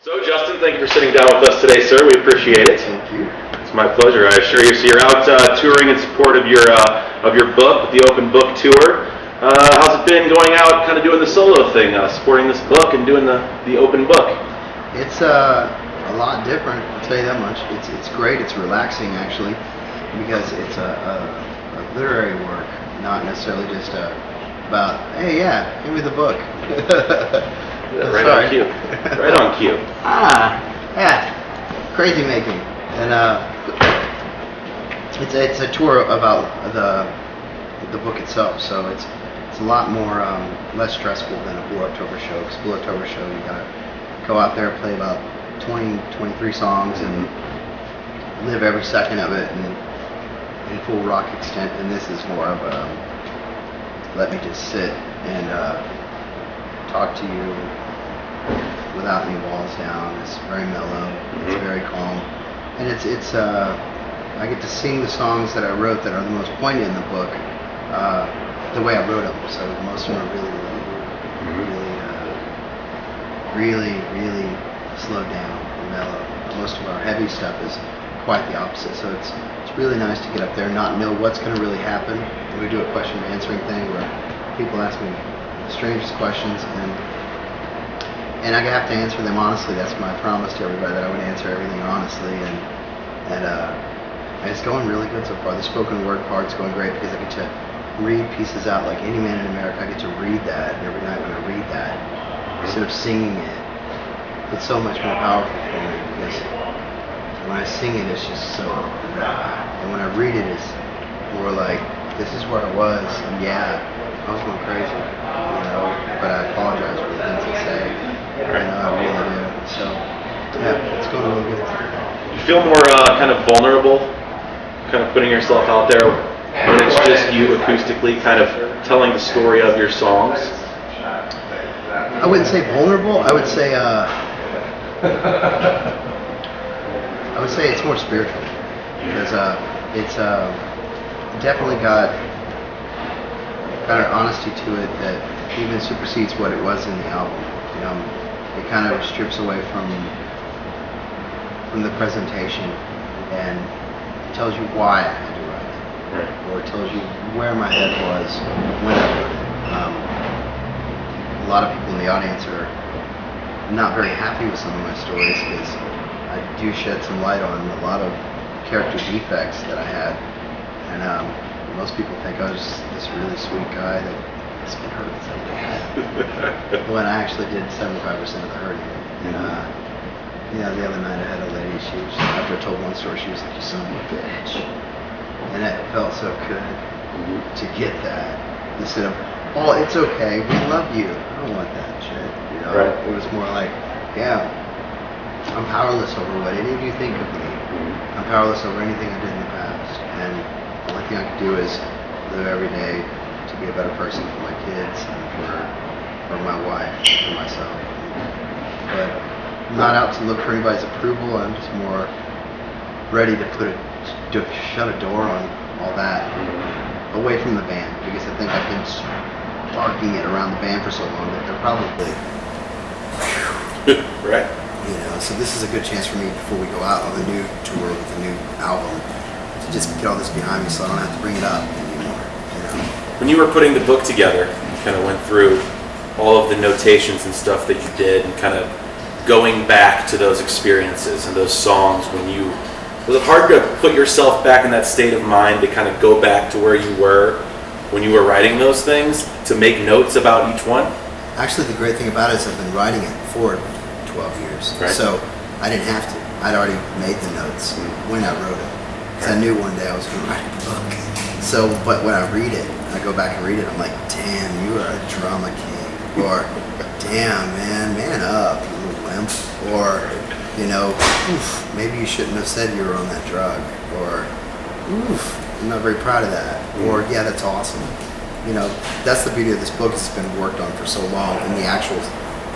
So, Justin, thank you for sitting down with us today, sir. We appreciate it. Thank you. It's my pleasure, I assure you. So you're out touring in support of your book, the Open Book Tour. How's it been going out, kind of doing the solo thing, supporting this book and doing the Open Book? It's a lot different, I'll tell you that much. It's great. It's relaxing, actually, because it's a literary work, not necessarily just about, hey, yeah, give me the book. Right on cue. Right on cue. Yeah, crazy making. And it's a tour about the book itself, so it's a lot more less stressful than a Blue October show. Because Blue October show, you gotta go out there, play about 23 songs, and live every second of it in full rock extent. And this is more of a let me just sit and talk to you without any walls down. It's very mellow. It's very calm, and it's I get to sing the songs that I wrote that are the most poignant in the book the way I wrote them. So most of them are really slowed down and mellow. Most of our heavy stuff is quite the opposite. So it's really nice to get up there and not know what's going to really happen. We do a question and answering thing where people ask me the strangest questions, and I have to answer them honestly. That's my promise to everybody, that I would answer everything honestly, and it's going really good so far. The spoken word part's going great because I get to read pieces out like Any Man in America. I get to read that, and every night when I read that, instead of singing it, it's so much more powerful for me because when I sing it, it's just so raw, and when I read it, it's more like, this is where I was, and yeah, I was going crazy, but I apologize for the things I say, and I really do. So, yeah, it's going really good. You feel more kind of vulnerable, kind of putting yourself out there when it's just you acoustically, kind of telling the story of your songs? I wouldn't say vulnerable. I would say it's more spiritual because it's definitely got kind of honesty to it that even supersedes what it was in the album. It kind of strips away from the presentation and tells you why I had to write it, or it tells you where my head was when I wrote it. A lot of people in the audience are not very happy with some of my stories because I do shed some light on a lot of character defects that I had, and most people think I was this really sweet guy that has been hurt so bad. When I actually did 75% of the hurting. And the other night I had a lady, after I told one story, she was like, "You son of a bitch." And it felt so good to get that. Instead of, "Oh, it's okay, we love you." I don't want that shit. Right. It was more like, yeah, I'm powerless over what any of you think of me. I'm powerless over anything I did in the past. And the only thing I can do is live every day to be a better person for my kids and for my wife, for myself. But I'm not out to look for anybody's approval. I'm just more ready to shut a door on all that away from the band, because I think I've been sparking it around the band for so long that they're probably right. So this is a good chance for me before we go out on the new tour with the new album to just get all this behind me so I don't have to bring it up anymore. When you were putting the book together, you kind of went through all of the notations and stuff that you did, and kind of going back to those experiences and those songs was it hard to put yourself back in that state of mind to kind of go back to where you were when you were writing those things, to make notes about each one? Actually, the great thing about it is I've been writing it for 12 years. Right. So I didn't have to. I'd already made the notes when I wrote it. Because I knew one day I was going to write a book. So, but when I read it, I go back and read it, I'm like, damn, you are a drama king. Or, damn, man up, you little wimp. Or, oof, maybe you shouldn't have said you were on that drug. Or, oof, I'm not very proud of that. Or, yeah, that's awesome. That's the beauty of this book, is it's been worked on for so long in the actual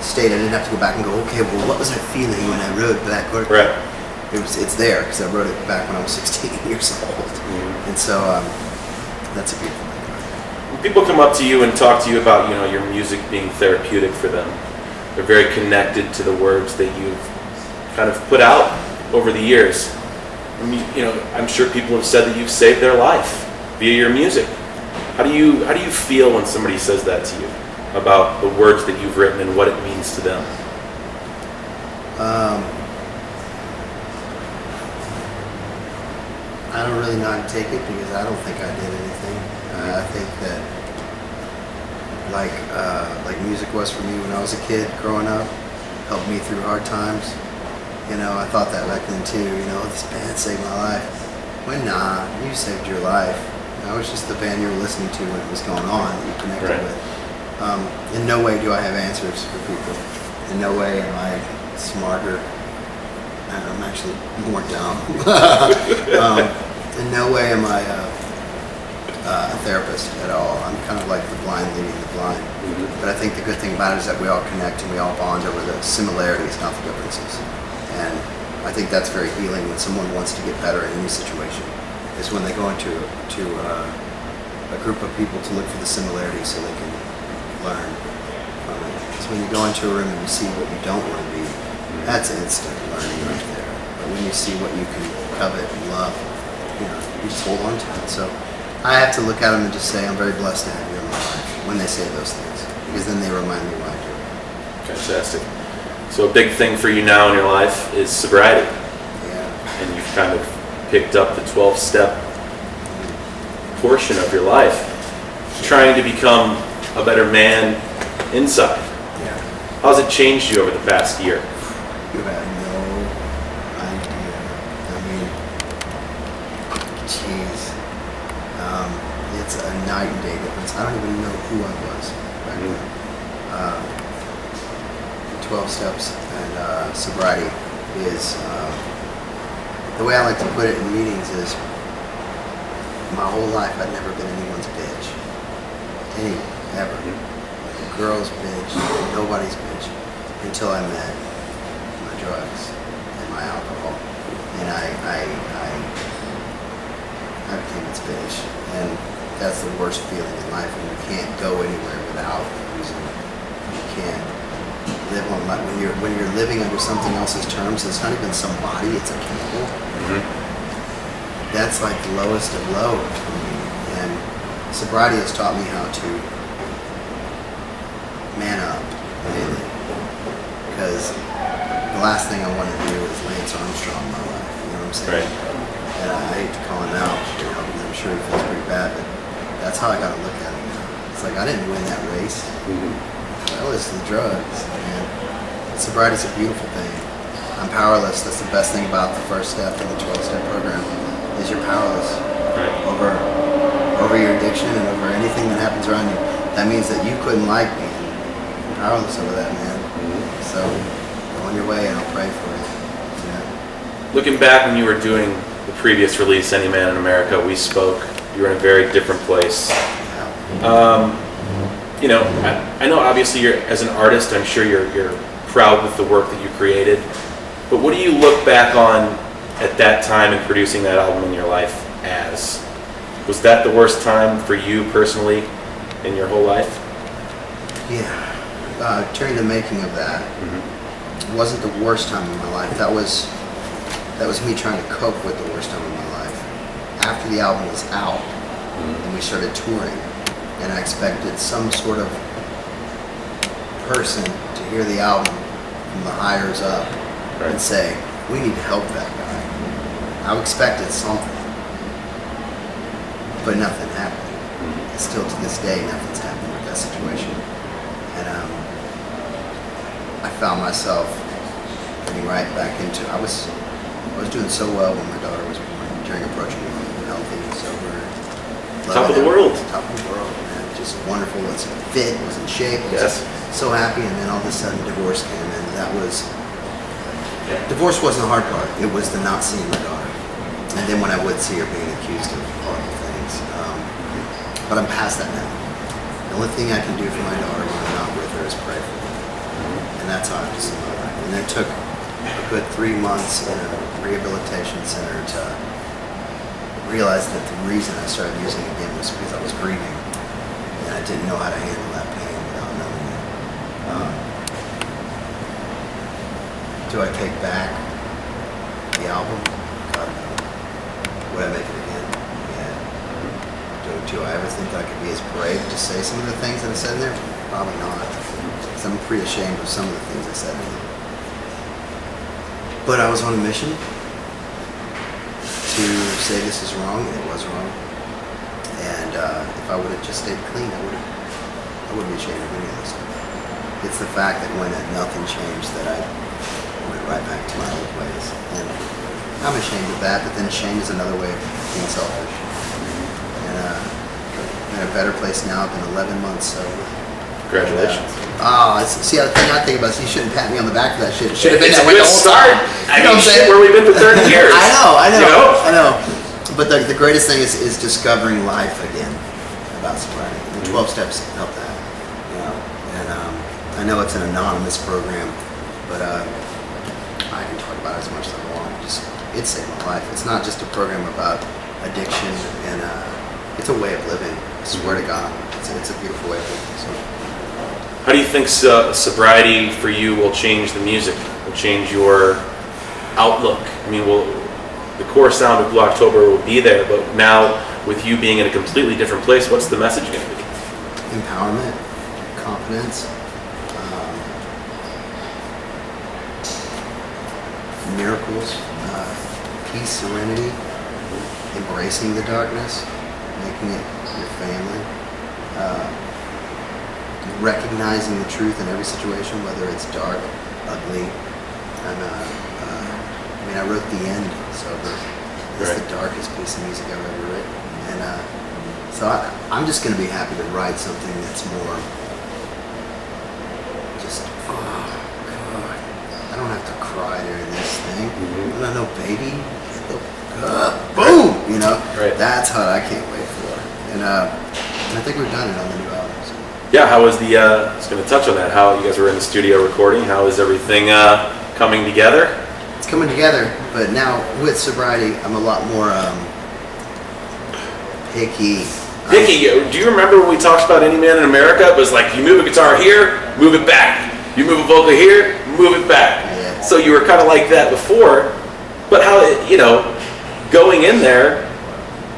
state. I didn't have to go back and go, okay, well, what was I feeling when I wrote that book? Right. It's there because I wrote it back when I was 16 years old. And so that's a beautiful thing. When people come up to you and talk to you about your music being therapeutic for them, they're very connected to the words that you've kind of put out over the years. I mean, I'm sure people have said that you've saved their life via your music. How do you feel when somebody says that to you about the words that you've written and what it means to them? I don't really know how to take it because I don't think I did anything. I think that like music was for me when I was a kid growing up, helped me through hard times. I thought that back then too. This band saved my life. When nah, you saved your life. I was just the band you were listening to when it was going on that you connected Right. with. In no way do I have answers for people. In no way am I smarter. I'm actually more dumb. In no way am I a therapist at all. I'm kind of like the blind leading the blind. Mm-hmm. But I think the good thing about it is that we all connect and we all bond over the similarities, not the differences. And I think that's very healing when someone wants to get better in any situation, is when they go into a group of people to look for the similarities so they can learn from it. Because when you go into a room and you see what you don't want to be, that's instant learning right there. But when you see what you can covet and love, you just hold on to it. So I have to look at them and just say, I'm very blessed to have you in my life when they say those things, because then they remind me why I do it. Fantastic. So a big thing for you now in your life is sobriety. Yeah. And you've kind of picked up the 12-step portion of your life, trying to become a better man inside. Yeah. How's it changed you over the past year? You have no idea. I mean, jeez. It's a night and day difference. I don't even know who I was back then. 12 steps and sobriety is, the way I like to put it in meetings is, my whole life I'd never been anyone's bitch. Anyone, ever. Like a girl's bitch, nobody's bitch, until I met my drugs and my alcohol. And I became its bitch. And that's the worst feeling in life when you can't go anywhere without using it. You can't live on life. When you're living under something else's terms, it's not even somebody, it's a chemical. That's like the lowest of low for me. And sobriety has taught me how to man up daily. Because the last thing I want to do is Lance Armstrong in my life. You know what I'm saying? Right. And I hate to call him out, because I'm sure he feels pretty bad, but that's how I got to look at it now. It's like I didn't win that race. That was the drugs. And sobriety's a beautiful thing. I'm powerless. That's the best thing about the first step in the 12-step program, is you're powerless over your addiction and over anything that happens around you. That means that you couldn't like me. You're powerless over that, man. So go on your way and I'll pray for you. Yeah. Looking back when you were doing the previous release, Any Man in America, We Spoke, you were in a very different place. Yeah. I know obviously as an artist, I'm sure you're proud with the work that you created, but what do you look back on at that time in producing that album in your life as? Was that the worst time for you personally in your whole life? Yeah. During the making of that, it wasn't the worst time in my life. That was me trying to cope with the worst time in my life. After the album was out and we started touring, and I expected some sort of person to hear the album from the hires up and say, we need to help that guy. I expected something, but nothing happened. And still to this day, nothing's happened with that situation. And I found myself getting right back into, I was doing so well when my daughter was born, during approaching healthy, sober. Top of the world. Top of the world, man. Just wonderful. Was fit, was in shape. Yes. So happy, and then all of a sudden divorce came, and divorce wasn't the hard part. It was the not seeing my daughter, and then when I would see her, being accused of horrible things. But I'm past that now. The only thing I can do for my daughter when I'm not with her is pray for her, and that's how I have to see my life. And it took a good 3 months in a rehabilitation center to realize that the reason I started using again was because I was grieving, and I didn't know how to handle that pain without knowing it. Do I take back album? God, no. Would I make it again? Yeah. Do I ever think that I could be as brave to say some of the things that I said in there? Probably not. Because I'm pretty ashamed of some of the things I said in there. But I was on a mission to say this is wrong, and it was wrong. And if I would have just stayed clean, I wouldn't be ashamed of any of this stuff. It's the fact that when nothing changed that I went right back to my old ways. And I'm ashamed of that, but then shame is another way of being selfish. And I'm in a better place now. I've been 11 months sober. Congratulations. See, the thing I think about is you shouldn't pat me on the back for that shit. It should have been It's that a way good the whole start. time. I mean, shit, where we've been for 30 years. I know. You know? But the greatest thing is discovering life again about sobriety. The 12 steps help that. You know, and I know it's an anonymous program, but I can talk about it as much as I want. It saved my life. It's not just a program about addiction, and it's a way of living. I swear to God, it's a beautiful way of living. So. How do you think sobriety for you will change the music? Will change your outlook? I mean, the core sound of Blue October will be there, but now with you being in a completely different place, what's the message going to be? Empowerment, confidence, miracles, peace, serenity, embracing the darkness, making it your family, recognizing the truth in every situation, whether it's dark, ugly, and I wrote The End sober. It's the darkest piece of music I've ever written. And so I'm just going to be happy to write something that's more just, oh, God. I don't have to cry during this thing. Mm-hmm. I know, baby. Boom! You know? Right. That's how I can't wait for. And I think we've done it on the new album. So. Yeah, how was I was going to touch on that, how you guys were in the studio recording. How is everything coming together? It's coming together, but now with sobriety, I'm a lot more picky. Picky, do you remember when we talked about Any Man in America? It was like, you move a guitar here, move it back. You move a vocal here, move it back. Yeah. So you were kind of like that before, but how, going in there,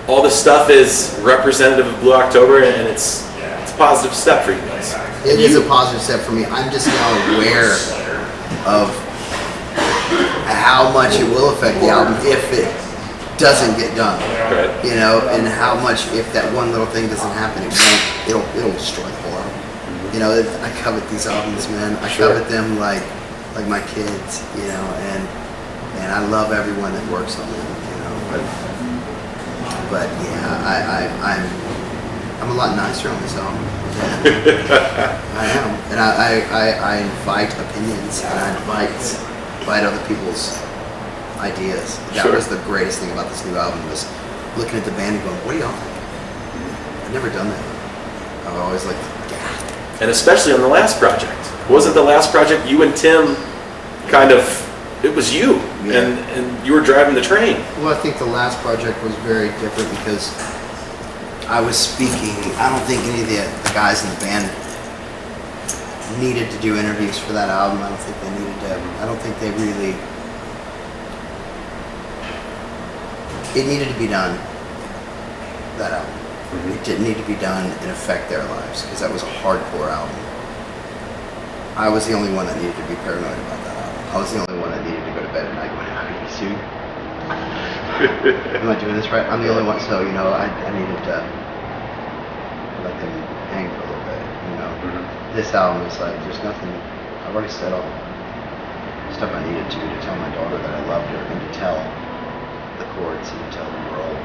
all this stuff is representative of Blue October, and it's a positive step for you guys. It is a positive step for me. I'm just now aware of how much it will affect the album if it doesn't get done. Right. You know, and how much if that one little thing doesn't happen, it'll destroy the whole album. Mm-hmm. You know, I covet these albums, man. I covet them like my kids, you know, and I love everyone that works on them, you know. But yeah, I'm a lot nicer on this album. I am, and I invite opinions, and I invite other people's ideas. That was the greatest thing about this new album, was looking at the band and going, what do y'all think? I've never done that. I've always like, yeah. And especially on the last project. Wasn't the last project you and Tim it was you, and you were driving the train. Well, I think the last project was very different because I was speaking. I don't think any of the guys in the band needed to do interviews for that album. I don't think they needed to. I don't think they really. It needed to be done. That album. Mm-hmm. It didn't need to be done and affect their lives because that was a hardcore album. I was the only one that needed to be paranoid about that album. I was the only one that needed to go to bed at night going, how could you sue? Am I doing this right? I'm the only one, so I needed to let them hang for a little bit. Mm-hmm. This album is like, there's nothing. I've already said all the stuff I needed to tell my daughter that I loved her, and to tell the courts and to tell the world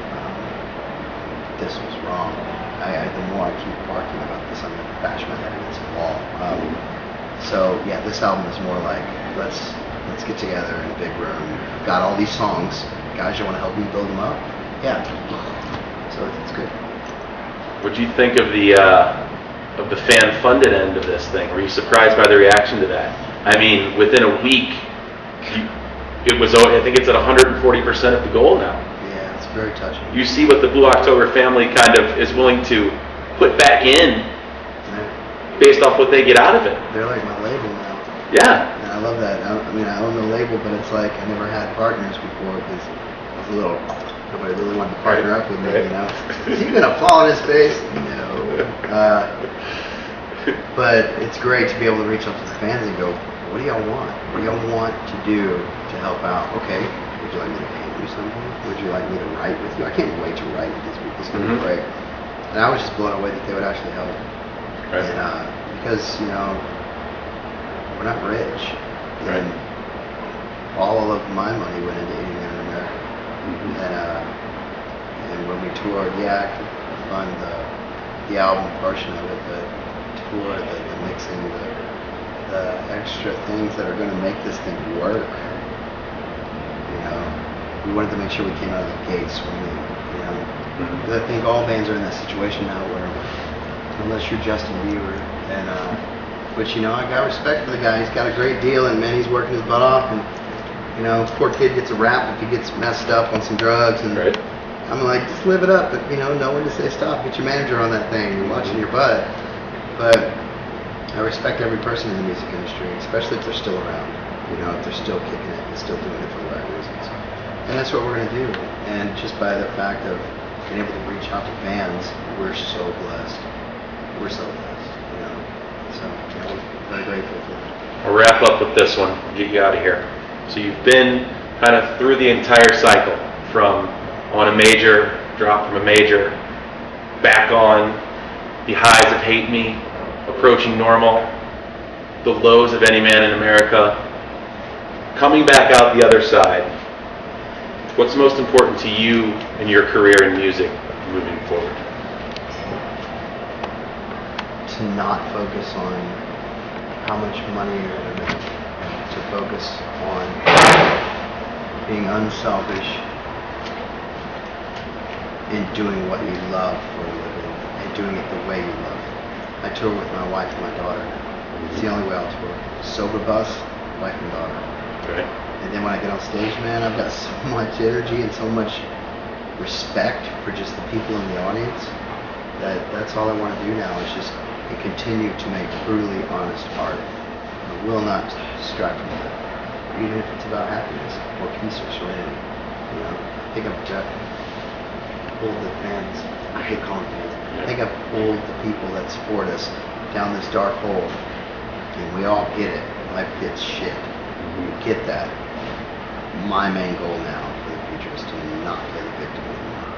this was wrong. The more I keep barking about this, I'm gonna bash my head against the wall. So yeah, this album is more like let's get together in a big room. I've got all these songs. Guys, you want to help me build them up? Yeah. So it's good. What do you think of the fan-funded end of this thing? Were you surprised by the reaction to that? I mean, within a week, I think it's at 140% of the goal now. Yeah, it's very touching. You see what the Blue October family kind of is willing to put back in based off what they get out of it. They're like my label now. Yeah. I love that. I mean, I own the label, but it's like I never had partners before because I was a little. Nobody really wanted to partner up with me, you know. Is he gonna fall on his face? No. But it's great to be able to reach out to the fans and go, what do y'all want? What do y'all want to do to help out? Okay, would you like me to paint you something? Would you like me to write with you? I can't wait to write with these people. It's gonna be great. And I was just blown away that they would actually help. Right. And because we're not rich, and all of my money went into Eating in America. And when we toured, I could fund the album portion of it, but tour, the mixing, the extra things that are going to make this thing work. We wanted to make sure we came out of the gate swinging. Because I think all bands are in that situation now where, unless you're Justin Bieber, and which I got respect for the guy. He's got a great deal, and man, he's working his butt off. And poor kid gets a rap if he gets messed up on some drugs. And I'm like, just live it up, but know when to say stop. Get your manager on that thing. You're watching your butt. But I respect every person in the music industry, especially if they're still around. If they're still kicking it and still doing it for the right reasons. And that's what we're going to do. And just by the fact of being able to reach out to fans, we're so blessed. We're so blessed. So we're very grateful for that. I'll wrap up with this one and get you out of here. So you've been kind of through the entire cycle from on a major, drop from a major, back on, the highs of Hate Me, approaching normal, the lows of Any Man in America, coming back out the other side. What's most important to you in your career in music moving forward? To not focus on how much money you're going to make, to focus on being unselfish and doing what you love for a living and doing it the way you love it. I tour with my wife and my daughter now. It's the only way I'll tour. Sober bus, wife and daughter. Okay. And then when I get on stage, man, I've got so much energy and so much respect for just the people in the audience that's all I want to do now is just continue to make brutally honest art. I will not strive for that, even if it's about happiness or peace or serenity. I think I've pulled the fans. I hate calling fans. I think I've pulled the people that support us down this dark hole, and we all get it. Life gets shit. We get that. My main goal now for the future is to not play the victim anymore.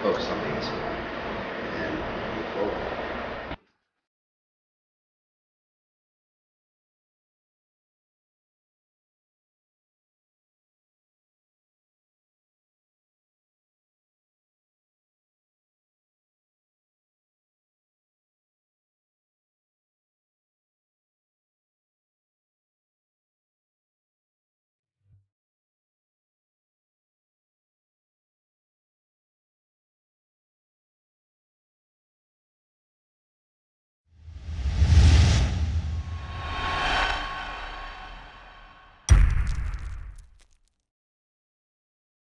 Focus on being a survivor and move forward.